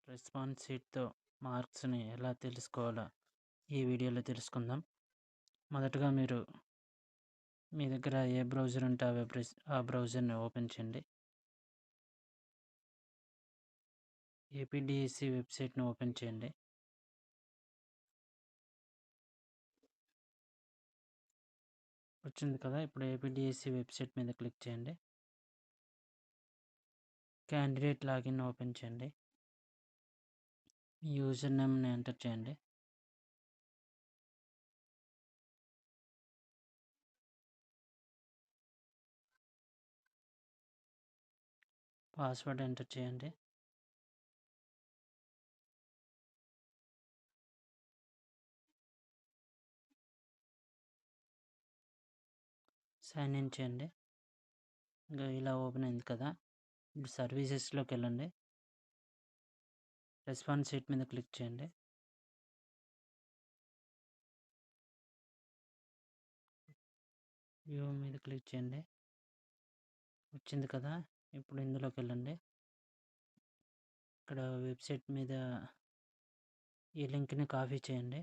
Response షీట్‌తో మార్క్స్‌ని ఎలా తెలుసుకోవాలో ఈ వీడియోలో తెలుసుకుందాం. మొదటగా మీ దగ్గర ఏ బ్రౌజర్ ఉంటే ఆ బ్రౌజర్‌ని ఓపెన్ చేయండి. ఏపీడీఎస్సీ వెబ్సైట్‌ని ఓపెన్ చేయండి. వచ్చింది కదా! ఇప్పుడు ఏపీడీఎస్సీ వెబ్సైట్ మీద క్లిక్ చేయండి. క్యాండిడేట్ లాగిన్ ఓపెన్ చేయండి. మీ యూజర్ నేమ్‌ని ఎంటర్ చేయండి. పాస్వర్డ్ ఎంటర్ చేయండి. సైన్ ఇన్ చేయండి. ఇంకా ఇలా ఓపెన్ అయింది కదా! ఇప్పుడు సర్వీసెస్‌లోకి వెళ్ళండి. రెస్పాన్స్ షీట్ మీద క్లిక్ చేయండి. వ్యూ మీద క్లిక్ చేయండి. వచ్చింది కదా! ఇప్పుడు ఇందులోకి వెళ్ళండి. ఇక్కడ వెబ్సైట్ మీద ఈ లింక్‌ని కాపీ చేయండి.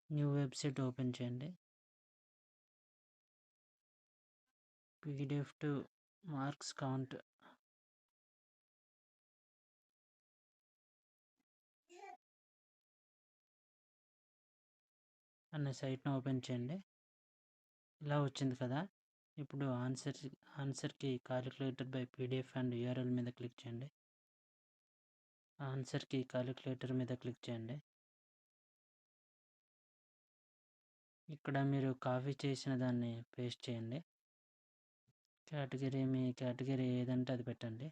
న్యూ వెబ్సైట్ ఓపెన్ చేయండి. పీడిఎఫ్ టు మార్క్స్ కౌంట్ అనే సైట్‌ని ఓపెన్ చేయండి. ఇలా వచ్చింది కదా! ఇప్పుడు ఆన్సర్‌కి calculator by PDF and URL మీద క్లిక్ చేయండి. ఆన్సర్‌కి కాలిక్యులేటర్ మీద క్లిక్ చేయండి. ఇక్కడ మీరు కాపీ చేసిన దాన్ని పేస్ట్ చేయండి. మీ కేటగిరీ ఏదంటే అది పెట్టండి.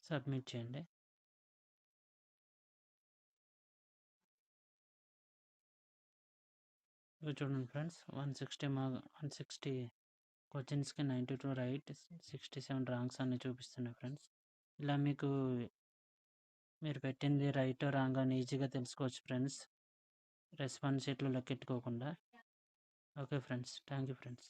సబ్మిట్ చేయండి. ఇవి చూడండి ఫ్రెండ్స్, 160 క్వశ్చన్స్‌కి 92 రైట్, 67 రాంగ్స్ అని చూపిస్తున్నాయి ఫ్రెండ్స్. ఇలా మీరు పెట్టింది రైటో రాంగో అని ఈజీగా తెలుసుకోవచ్చు ఫ్రెండ్స్, రెస్పాన్స్ షీట్లు లెక్కెట్టుకోకుండా. Okay friends, thank you friends.